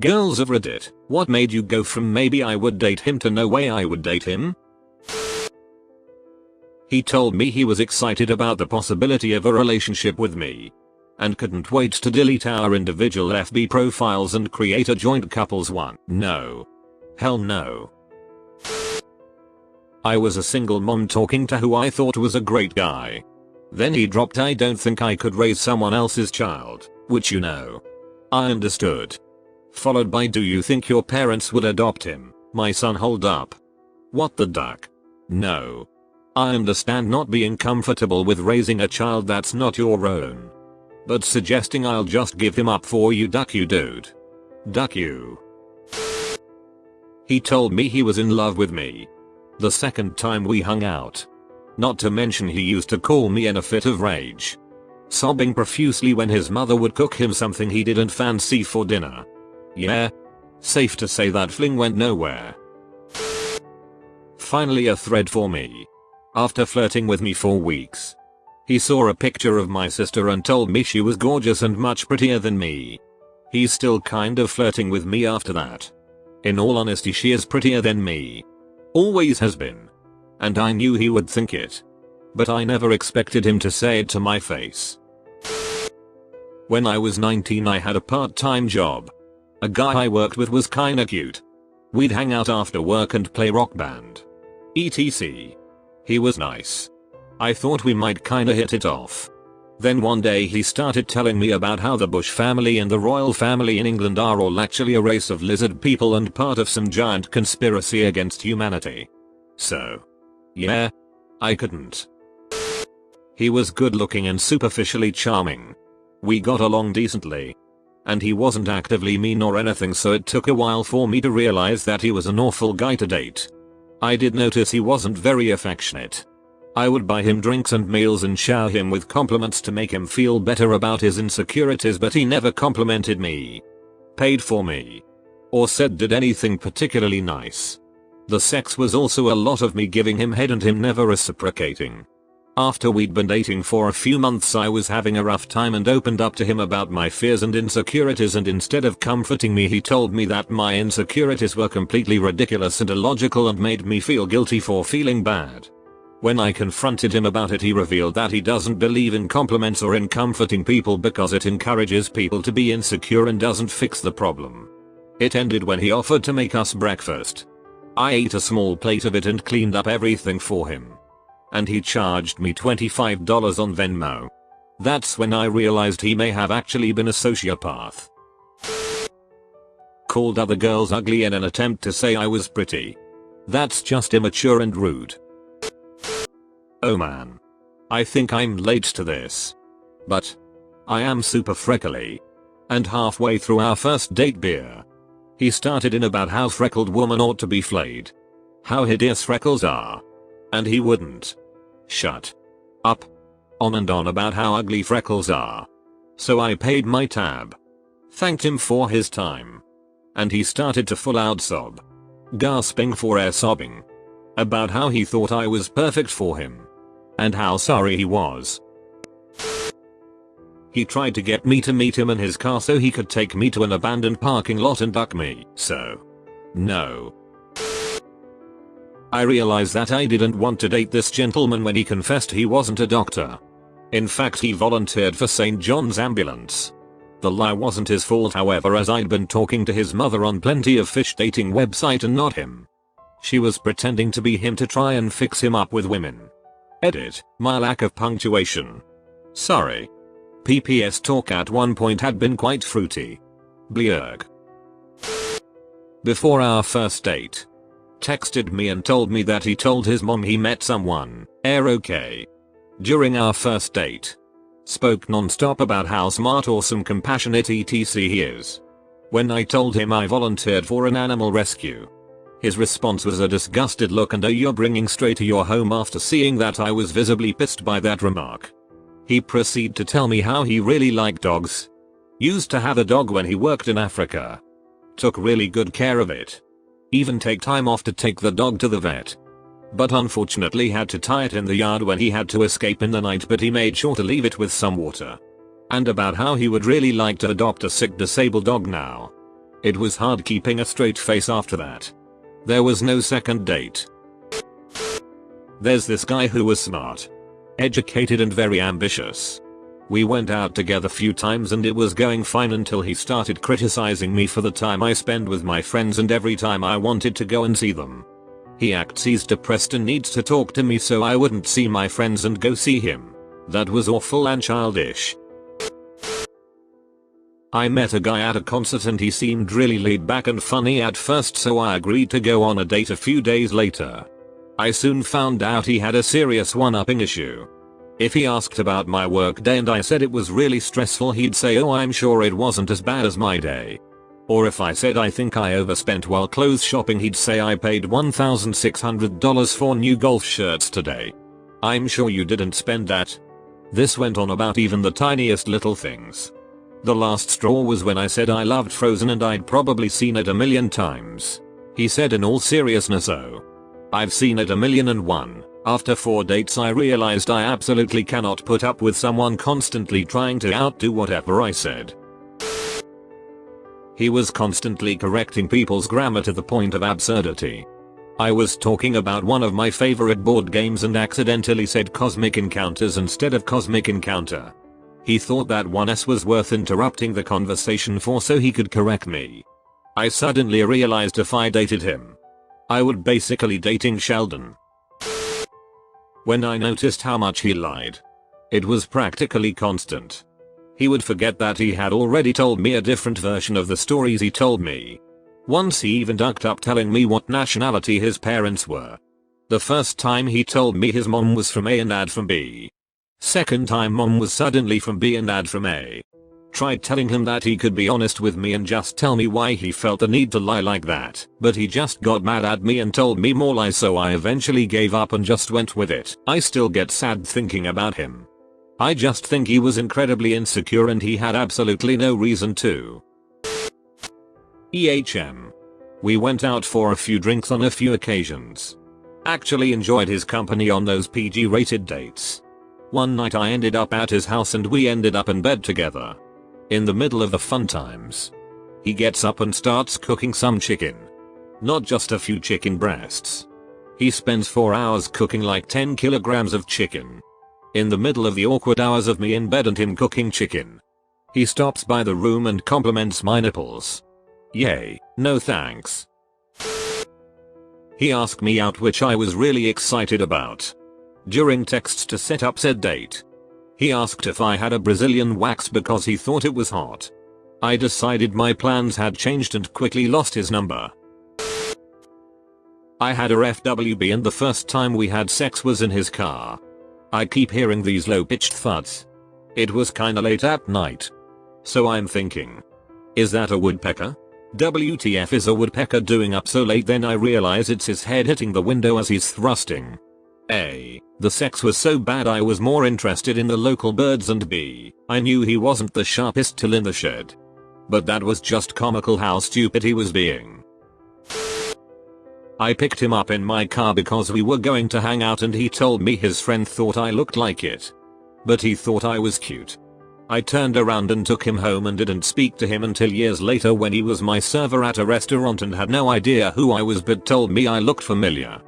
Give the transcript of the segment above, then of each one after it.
Girls of Reddit, what made you go from maybe I would date him to no way I would date him? He told me he was excited about the possibility of a relationship with me and couldn't wait to delete our individual FB profiles and create a joint couples one. No. Hell no. I was a single mom talking to who I thought was a great guy. Then he dropped "I don't think I could raise someone else's child," which you know. I understood. Followed by "Do you think your parents would adopt him, my son?" Hold up. What the duck? No. I understand not being comfortable with raising a child that's not your own. But suggesting "I'll just give him up for you," duck you dude. Duck you. He told me he was in love with me the second time we hung out. Not to mention he used to call me in a fit of rage, sobbing profusely when his mother would cook him something he didn't fancy for dinner. Yeah. Safe to say that fling went nowhere. Finally a thread for me. After flirting with me for weeks, he saw a picture of my sister and told me she was gorgeous and much prettier than me. He's still kind of flirting with me after that. In all honesty, she is prettier than me. Always has been. And I knew he would think it. But I never expected him to say it to my face. When I was 19 I had a part-time job. A guy I worked with was kinda cute. We'd hang out after work and play rock band, etc. He was nice. I thought we might kinda hit it off. Then one day he started telling me about how the Bush family and the royal family in England are all actually a race of lizard people and part of some giant conspiracy against humanity. So, yeah, I couldn't. He was good looking and superficially charming. We got along decently. And he wasn't actively mean or anything, so it took a while for me to realize that he was an awful guy to date. I did notice he wasn't very affectionate. I would buy him drinks and meals and shower him with compliments to make him feel better about his insecurities, but he never complimented me, paid for me, or did anything particularly nice. The sex was also a lot of me giving him head and him never reciprocating. After we'd been dating for a few months I was having a rough time and opened up to him about my fears and insecurities, and instead of comforting me he told me that my insecurities were completely ridiculous and illogical and made me feel guilty for feeling bad. When I confronted him about it he revealed that he doesn't believe in compliments or in comforting people because it encourages people to be insecure and doesn't fix the problem. It ended when he offered to make us breakfast. I ate a small plate of it and cleaned up everything for him. And he charged me $25 on Venmo. That's when I realized he may have actually been a sociopath. Called other girls ugly in an attempt to say I was pretty. That's just immature and rude. Oh man. I think I'm late to this. But I am super freckly. And halfway through our first date beer, he started in about how freckled women ought to be flayed. How hideous freckles are. And he wouldn't shut up. On and on about how ugly freckles are. So I paid my tab. Thanked him for his time. And he started to full out sob. Gasping for air, sobbing. About how he thought I was perfect for him. And how sorry he was. He tried to get me to meet him in his car so he could take me to an abandoned parking lot and duck me. So, no. I realized that I didn't want to date this gentleman when he confessed he wasn't a doctor. In fact, he volunteered for St. John's Ambulance. The lie wasn't his fault, however, as I'd been talking to his mother on Plenty of Fish dating website and not him. She was pretending to be him to try and fix him up with women. Edit, my lack of punctuation. Sorry. PPS talk at one point had been quite fruity. Bleurg. Before our first date, texted me and told me that he told his mom he met someone, okay. During our first date, spoke non-stop about how smart, awesome, compassionate etc he is. When I told him I volunteered for an animal rescue, his response was a disgusted look and a "you're bringing stray to your home." After seeing that, I was visibly pissed by that remark. He proceeded to tell me how he really liked dogs. Used to have a dog when he worked in Africa. Took really good care of it. Even take time off to take the dog to the vet. But unfortunately had to tie it in the yard when he had to escape in the night, but he made sure to leave it with some water. And about how he would really like to adopt a sick disabled dog now. It was hard keeping a straight face after that. There was no second date. There's this guy who was smart, educated and very ambitious. We went out together few times and it was going fine until he started criticizing me for the time I spend with my friends and every time I wanted to go and see them. He acts he's depressed and needs to talk to me so I wouldn't see my friends and go see him. That was awful and childish. I met a guy at a concert and he seemed really laid back and funny at first, so I agreed to go on a date a few days later. I soon found out he had a serious one-upping issue. If he asked about my work day and I said it was really stressful, he'd say, "Oh, I'm sure it wasn't as bad as my day." Or if I said I think I overspent while clothes shopping, he'd say I paid $1,600 for new golf shirts today. "I'm sure you didn't spend that." This went on about even the tiniest little things. The last straw was when I said I loved Frozen and I'd probably seen it a million times. He said in all seriousness, "Oh, I've seen it 1,000,001. After 4 dates I realized I absolutely cannot put up with someone constantly trying to outdo whatever I said. He was constantly correcting people's grammar to the point of absurdity. I was talking about one of my favorite board games and accidentally said Cosmic Encounters instead of Cosmic Encounter. He thought that one S was worth interrupting the conversation for so he could correct me. I suddenly realized if I dated him, I would basically dating Sheldon. When I noticed how much he lied, it was practically constant. He would forget that he had already told me a different version of the stories he told me. Once he even ducked up telling me what nationality his parents were. The first time he told me his mom was from A and dad from B. Second time mom was suddenly from B and dad from A. Tried telling him that he could be honest with me and just tell me why he felt the need to lie like that, but he just got mad at me and told me more lies, so I eventually gave up and just went with it. I still get sad thinking about him. I just think he was incredibly insecure and he had absolutely no reason to. We went out for a few drinks on a few occasions. Actually enjoyed his company on those PG rated dates. One night I ended up at his house and we ended up in bed together. In the middle of the fun times, he gets up and starts cooking some chicken. Not just a few chicken breasts. He spends 4 hours cooking like 10 kilograms of chicken. In the middle of the awkward hours of me in bed and him cooking chicken, he stops by the room and compliments my nipples. Yay, no thanks. He asked me out, which I was really excited about. During texts to set up said date, he asked if I had a Brazilian wax because he thought it was hot. I decided my plans had changed and quickly lost his number. I had a FWB and the first time we had sex was in his car. I keep hearing these low-pitched thuds. It was kinda late at night. So I'm thinking, is that a woodpecker? WTF is a woodpecker doing up so late? Then I realize it's his head hitting the window as he's thrusting. A. The sex was so bad I was more interested in the local birds, and B. I knew he wasn't the sharpest tool in the shed. But that was just comical how stupid he was being. I picked him up in my car because we were going to hang out and he told me his friend thought I looked like it. But he thought I was cute. I turned around and took him home and didn't speak to him until years later when he was my server at a restaurant and had no idea who I was but told me I looked familiar.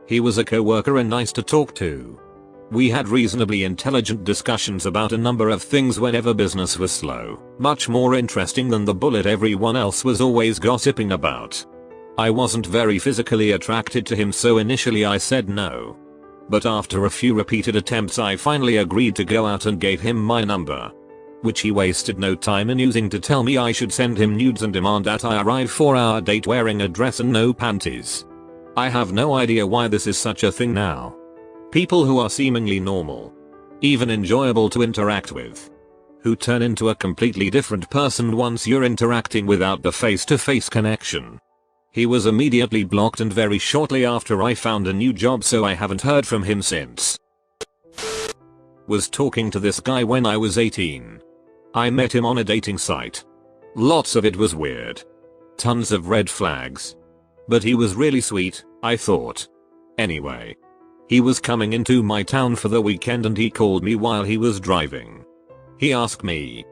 He was a coworker and nice to talk to. We had reasonably intelligent discussions about a number of things whenever business was slow, much more interesting than the bullet everyone else was always gossiping about. I wasn't very physically attracted to him, so initially I said no. But after a few repeated attempts I finally agreed to go out and gave him my number. Which he wasted no time in using to tell me I should send him nudes and demand that I arrive for our date wearing a dress and no panties. I have no idea why this is such a thing now. People who are seemingly normal, even enjoyable to interact with, who turn into a completely different person once you're interacting without the face-to-face connection. He was immediately blocked and very shortly after I found a new job, so I haven't heard from him since. Was talking to this guy when I was 18. I met him on a dating site. Lots of it was weird. Tons of red flags. But he was really sweet, I thought. Anyway, he was coming into my town for the weekend and he called me while he was driving. He asked me,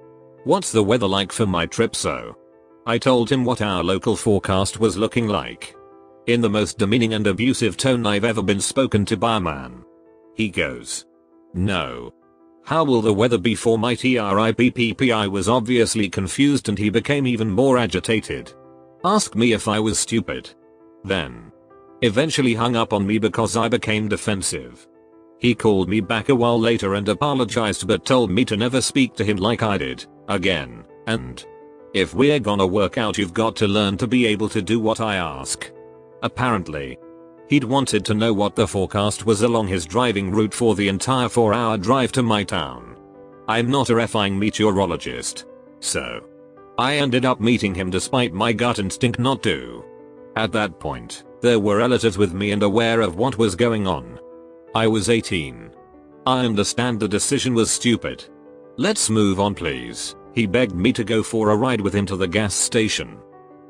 "What's the weather like for my trip?" So I told him what our local forecast was looking like. In the most demeaning and abusive tone I've ever been spoken to by a man. He goes, "No. How will the weather be for my trip?" I was obviously confused and he became even more agitated. Asked me if I was stupid. Then eventually hung up on me because I became defensive. He called me back a while later and apologized but told me to never speak to him like I did again, and if we're gonna work out you've got to learn to be able to do what I ask. Apparently, he'd wanted to know what the forecast was along his driving route for the entire 4-hour drive to my town. I'm not a effing meteorologist. So I ended up meeting him despite my gut instinct not to. At that point, there were relatives with me and aware of what was going on. I was 18. I understand the decision was stupid. Let's move on please. He begged me to go for a ride with him to the gas station.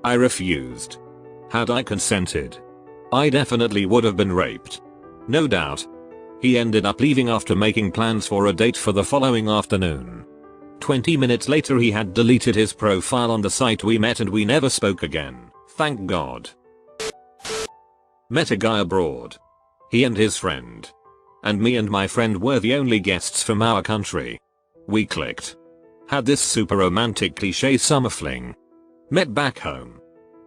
I refused. Had I consented, I definitely would have been raped. No doubt. He ended up leaving after making plans for a date for the following afternoon. 20 minutes later he had deleted his profile on the site we met and we never spoke again. Thank God. Met a guy abroad. He and his friend. And me and my friend were the only guests from our country. We clicked. Had this super romantic cliche summer fling. Met back home.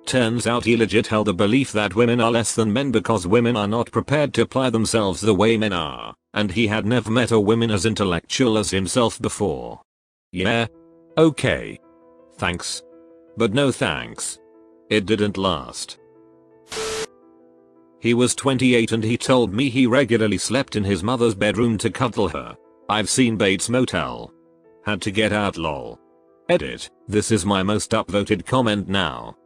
Turns out he legit held a belief that women are less than men because women are not prepared to apply themselves the way men are, and he had never met a woman as intellectual as himself before. Yeah. Okay. Thanks. But no thanks. It didn't last. He was 28 and he told me he regularly slept in his mother's bedroom to cuddle her. I've seen Bates Motel. Had to get out lol. Edit, this is my most upvoted comment now.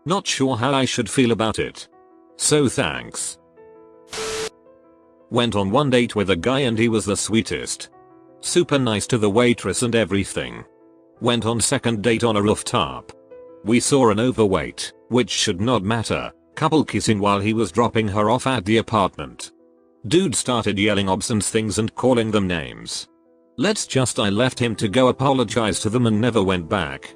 Not sure how I should feel about it. So thanks. Went on one date with a guy and he was the sweetest. Super nice to the waitress and everything. Went on second date on a rooftop. We saw an overweight, which should not matter, couple kissing while he was dropping her off at the apartment. Dude started yelling obscene things and calling them names. I left him to go apologize to them and never went back.